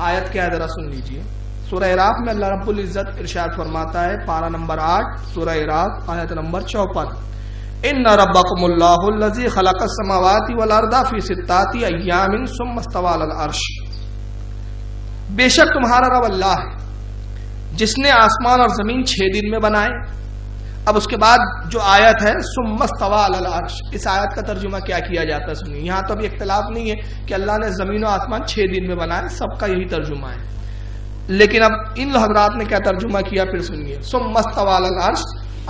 آیت کیا ہے ذرا سن لیجئے. سورہ اعراف میں اللہ رب العزت ارشاد فرماتا ہے، پارہ نمبر 8 سورہ اعراف آیت نمبر 54، ان ربکم اللہ الذی خلق السماوات والارض فی ستۃ ایام ثم استوى علی العرش. بے شک تمہارا رب اللہ ہے جس نے آسمان اور زمین 6 دن میں بنائے. اب اس کے بعد جو آیت ہے ثم استوى علی العرش، اس آیت کا ترجمہ کیا کیا جاتا ہے سنیے. یہاں تو ابھی اختلاف نہیں ہے کہ اللہ نے زمین و آسمان 6 دن میں بنائے، سب کا یہی ترجمہ ہے. لیکن اب ان حضرات نے کیا ترجمہ کیا پھر سنیے. ثم استوى علی العرش،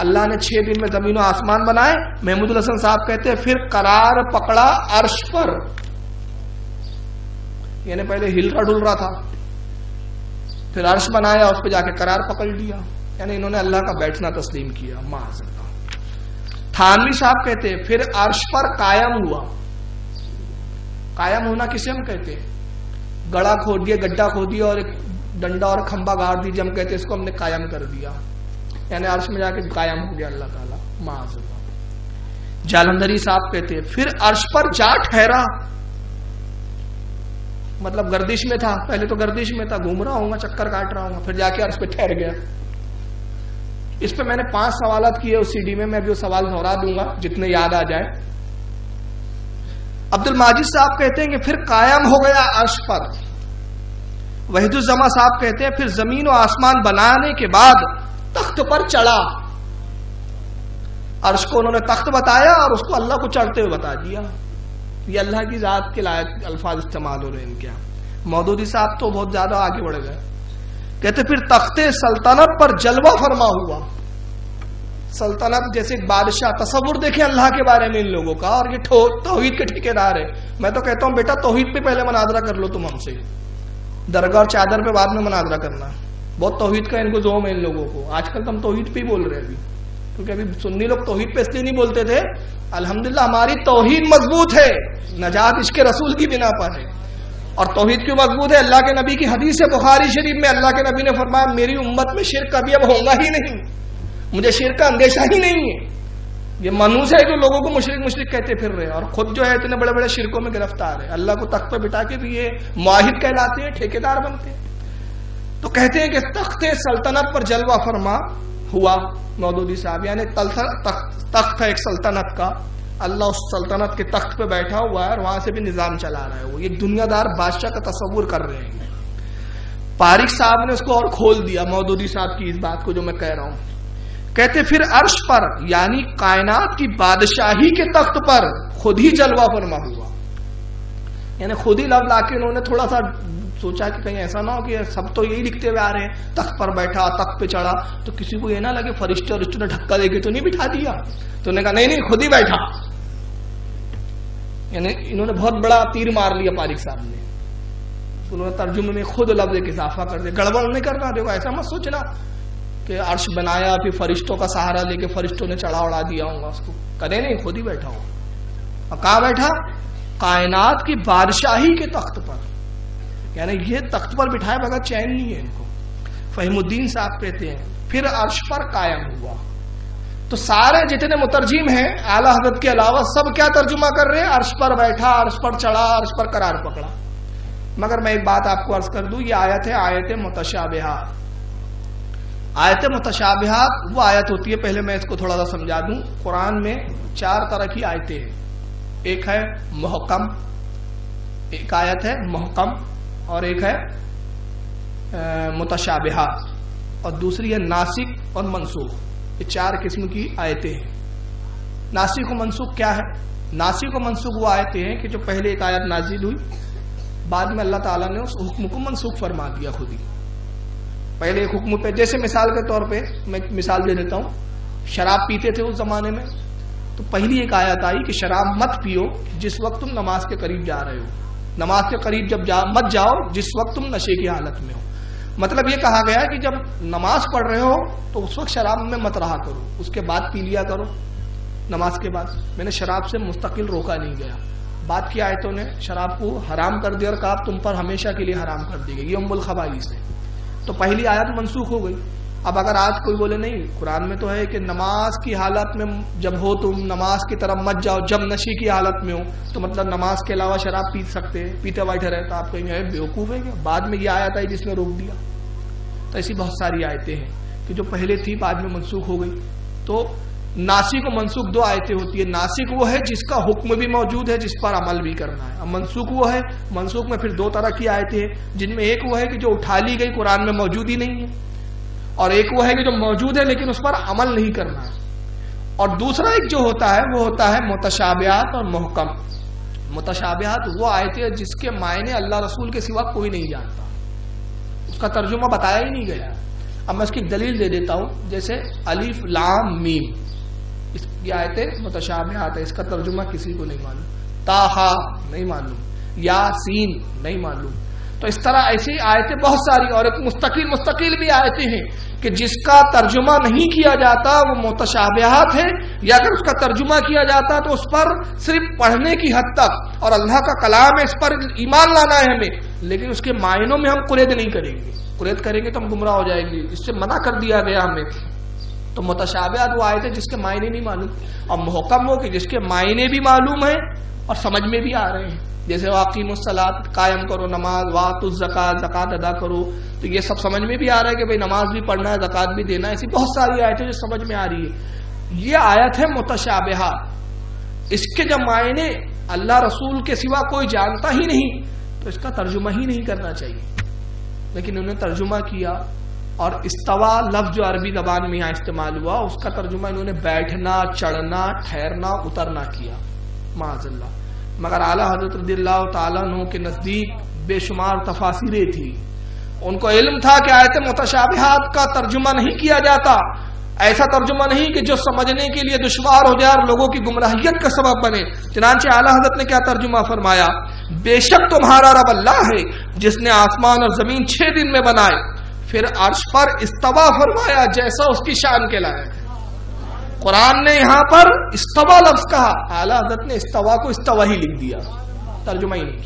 اللہ نے 6 دن میں زمین و آسمان بنائے. محمود الحسن صاحب کہتے ہیں پھر قرار پکڑا عرش پر، یعنی پہلے ہل رہا ڈل رہا تھا، پھر عرش بنایا، اس پہ جا کے قرار پکڑ لیا، یعنی انہوں نے اللہ کا بیٹھنا تسلیم کیا. معاذ اللہ. تھانوی صاحب کہتے ہیں پھر عرش پر قائم ہوا. قائم ہونا کسے ہم کہتے ہیں؟ گڑھا کھود دیا، گڈھا کھود دیا اور ایک ڈنڈا اور کھمبا گاڑ دیجیے، ہم کہتے ہیں اس کو ہم نے قائم کر دیا، یعنی عرش میں جا کے قائم ہو گیا اللہ تعالیٰ. معاذ اللہ. جالندھری صاحب کہتے ہیں پھر عرش پر جا ٹھہرا، مطلب گردش میں تھا، پہلے تو گردش میں تھا، گھوم رہا ہوں گا، چکر کاٹ رہا ہوں گا، پھر جا کے عرش پہ ٹھہر گیا. اس پہ میں نے 5 سوالات کیے اس سی ڈی میں جو سوال دہرا دوں گا جتنے یاد آ جائے. عبد الماجد صاحب کہتے ہیں کہ پھر قائم ہو گیا عرش پر. وحید الزما صاحب کہتے ہیں پھر زمین و آسمان بنانے کے بعد تخت پر چڑھا. عرش کو انہوں نے تخت بتایا اور اس کو اللہ کو چڑھتے ہوئے بتا دیا. یہ اللہ کی ذات کے لائق الفاظ استعمال ہو رہے ہیں ان کے. مودودی صاحب تو بہت زیادہ آگے بڑھ گئے، کہتے پھر تخت سلطنت پر جلوہ فرما ہوا. سلطنت جیسے ایک بادشاہ، تصور دیکھیں اللہ کے بارے میں ان لوگوں کا. اور یہ توحید کے ٹھیکیدار ہے. میں تو کہتا ہوں بیٹا توحید پہ پہلے مناظرہ کر لو تم ہم سے، درگاہ اور چادر پہ بعد میں مناظرہ کرنا. بہت توحید کا ان کو زوم ہے ان لوگوں کو. آج کل تو ہم توحید پہ ہی بول رہے ہیں ابھی، کیونکہ ابھی سنی لوگ توحید پہ اس لیے نہیں بولتے تھے. الحمدللہ ہماری توحید مضبوط ہے، نجات عشق رسول کی بنا پر ہے. اور توحید کیوں مضبوط ہے؟ اللہ کے نبی کی حدیث ہے بخاری شریف میں. اللہ کے نبی نے فرمایا میری امت میں شرک کبھی اب ہوگا ہی نہیں، مجھے شرک کا اندیشہ ہی نہیں ہے. یہ منحوس ہے جو لوگوں کو مشرک کہتے پھر رہے اور خود جو ہے اتنے بڑے بڑے شرکوں میں گرفتار ہے. اللہ کو تخت پہ بٹھا کے بھی یہ معاہد کہلاتے ہیں، ٹھیکیدار بنتے ہیں. تو کہتے ہیں کہ تخت سلطنت پر جلوہ فرما ہوا. مودودی صاحب یعنی تخت ہے ایک سلطنت کا، اللہ اس سلطنت کے تخت پہ بیٹھا ہوا ہے اور وہاں سے بھی نظام چلا رہا ہے. وہ ایک دنیا دار بادشاہ کا تصور کر رہے ہیں. پارک صاحب نے اس کو اور کھول دیا مودودی صاحب کی اس بات کو جو میں کہہ رہا ہوں. کہتے پھر عرش پر یعنی کائنات کی بادشاہی کے تخت پر خود ہی جلوہ فرما ہوا. یعنی خود ہی لفظ لا کے انہوں نے تھوڑا سا سوچا کہ کہیں ایسا نہ ہو کہ سب تو یہی لکھتے ہوئے آ رہے ہیں تخت پر بیٹھا، تخت پہ چڑھا، تو کسی کو یہ نہ لگے فرشتے اور نے دھکا دے کے تو نہیں بٹھا دیا. تو انہوں نے کہا نہیں خود ہی بیٹھا. یعنی انہوں نے بہت بڑا تیر مار لیا پارک صاحب نے. انہوں نے ترجمے میں خود لفظ ایک اضافہ کر دیا. گڑبڑ نہیں کرنا، دیکھو ایسا مت سوچنا کہ عرش بنایا پھر فرشتوں کا سہارا لے کے فرشتوں نے چڑھا اڑا دیا ہوگا اس کو. کرے نہیں، خود ہی بیٹھا ہو. اور کہاں بیٹھا؟ کائنات کی بادشاہی کے تخت پر. یعنی یہ تخت پر بٹھائے بغیر چین نہیں ہے ان کو. فہیم الدین صاحب کہتے ہیں پھر عرش پر قائم ہوا. تو سارے جتنے مترجم ہیں اعلیٰ حضرت کے علاوہ سب کیا ترجمہ کر رہے ہیں؟ عرش پر بیٹھا، عرش پر چڑھا، عرش پر قرار پکڑا. مگر میں ایک بات آپ کو عرض کر دوں، یہ آیت ہے آیت متشابہات. آیت متشابہات وہ آیت ہوتی ہے، پہلے میں اس کو تھوڑا سا سمجھا دوں. قرآن میں 4 طرح کی آیتیں ہیں. ایک ہے محکم، ایک آیت ہے محکم، اور ایک ہے متشابہات، اور دوسری ہے ناسخ اور منسوخ. یہ 4 قسم کی آیتیں ہیں. ناسخ و منسوخ کیا ہے؟ ناسخ و منسوخ وہ آیتیں ہیں کہ جو پہلے ایک آیت نازل ہوئی، بعد میں اللہ تعالیٰ نے اس حکم کو منسوخ فرما دیا خود ہی. پہلے ایک حکم پہ، جیسے مثال کے طور پہ میں مثال دے دیتا ہوں. شراب پیتے تھے اس زمانے میں، تو پہلی ایک آیت آئی کہ شراب مت پیو جس وقت تم نماز کے قریب جا رہے ہو. نماز کے قریب جب مت جاؤ جس وقت تم نشے کی حالت میں ہو. مطلب یہ کہا گیا کہ جب نماز پڑھ رہے ہو تو اس وقت شراب میں مت رہا کرو، اس کے بعد پی لیا کرو نماز کے بعد. میں نے شراب سے مستقل روکا نہیں گیا. بعد کی آیتوں نے شراب کو حرام کر دیا اور کہا تم پر ہمیشہ کے لیے حرام کر دی گئی. یہ ام الخبائث ہے. تو پہلی آیت منسوخ ہو گئی. اب اگر آج کوئی بولے نہیں قرآن میں تو ہے کہ نماز کی حالت میں جب ہو تم نماز کی طرف مت جاؤ جب نشے کی حالت میں ہو، تو مطلب نماز کے علاوہ شراب پی سکتے ہیں، پیتے بیٹھے رہتا، آپ کہیں گے بیوقوف ہے کیا؟ بعد میں یہ آیت آئی جس نے روک دیا۔ تو ایسی بہت ساری آیتیں ہیں کہ جو پہلے تھی بعد میں منسوخ ہو گئی۔ تو ناسخ و منسوخ دو آیتیں ہوتی ہے، ناسخ وہ ہے جس کا حکم بھی موجود ہے جس پر عمل بھی کرنا ہے، اب منسوخ وہ ہے، منسوخ میں پھر دو طرح کی آیتیں ہیں جن میں ایک وہ ہے کہ جو اٹھا لی گئی قرآن میں موجود ہی نہیں ہے، اور ایک وہ ہے کہ جو موجود ہے لیکن اس پر عمل نہیں کرنا ہے، اور دوسرا ایک جو ہوتا ہے وہ ہوتا ہے متشابہات اور محکم۔ متشابہات وہ آیتیں جس کے معنی اللہ رسول کے سوا کوئی نہیں جانتا، اس کا ترجمہ بتایا ہی نہیں گیا۔ اب میں اس کی ایک دلیل دے دیتا ہوں، جیسے الف لام میم، اس کی آیتیں متشابہات ہے، اس کا ترجمہ کسی کو نہیں معلوم، تاہا نہیں معلوم، یاسین نہیں معلوم۔ تو اس طرح ایسی آیتیں بہت ساری، اور ایک مستقل بھی آیتیں ہیں کہ جس کا ترجمہ نہیں کیا جاتا وہ متشابہات ہے، یا اگر اس کا ترجمہ کیا جاتا تو اس پر صرف پڑھنے کی حد تک، اور اللہ کا کلام ہے اس پر ایمان لانا ہے ہمیں، لیکن اس کے معنوں میں ہم قید نہیں کریں گے، قید کریں گے تو ہم گمراہ ہو جائیں گے، اس سے منع کر دیا گیا ہمیں۔ تو متشابہات وہ آیتیں جس کے معنی نہیں معلوم، اور محکم وہ کہ جس کے معنی بھی معلوم ہیں اور سمجھ میں بھی آ رہے ہیں، جیسے واقیموا الصلاۃ، قائم کرو نماز، وآتوا الزکاۃ، زکات ادا کرو، تو یہ سب سمجھ میں بھی آ رہا ہے کہ بھئی نماز بھی پڑھنا ہے، زکات بھی دینا ہے، ایسی بہت ساری آیتیں جو سمجھ میں آ رہی ہے۔ یہ آیت ہے متشابہات، اس کے جب معنی اللہ رسول کے سوا کوئی جانتا ہی نہیں تو اس کا ترجمہ ہی نہیں کرنا چاہیے، لیکن انہوں نے ترجمہ کیا، اور استوا لفظ جو عربی زبان میں یہاں استعمال ہوا اس کا ترجمہ انہوں نے بیٹھنا، چڑھنا، ٹھہرنا، اترنا کیا، معاذ اللہ۔ مگر اعلیٰ حضرت رضی اللہ تعالیٰ عنہ کے نزدیک بے شمار تفاسیریں تھی، ان کو علم تھا کہ آیت متشابہات کا ترجمہ نہیں کیا جاتا، ایسا ترجمہ نہیں کہ جو سمجھنے کے لیے دشوار ہو جائے اور لوگوں کی گمراہیت کا سبب بنے۔ چنانچہ اعلیٰ حضرت نے کیا ترجمہ فرمایا، بے شک تمہارا رب اللہ ہے جس نے آسمان اور زمین 6 دن میں بنائے، پھر عرش پر استوا فرمایا جیسا اس کی شان کے لائق ہے۔ قرآن نے یہاں پر استوا لفظ کہا، اعلیٰ حضرت نے استوا کو استوا ہی لکھ دیا، ترجمہ ہی نہیں۔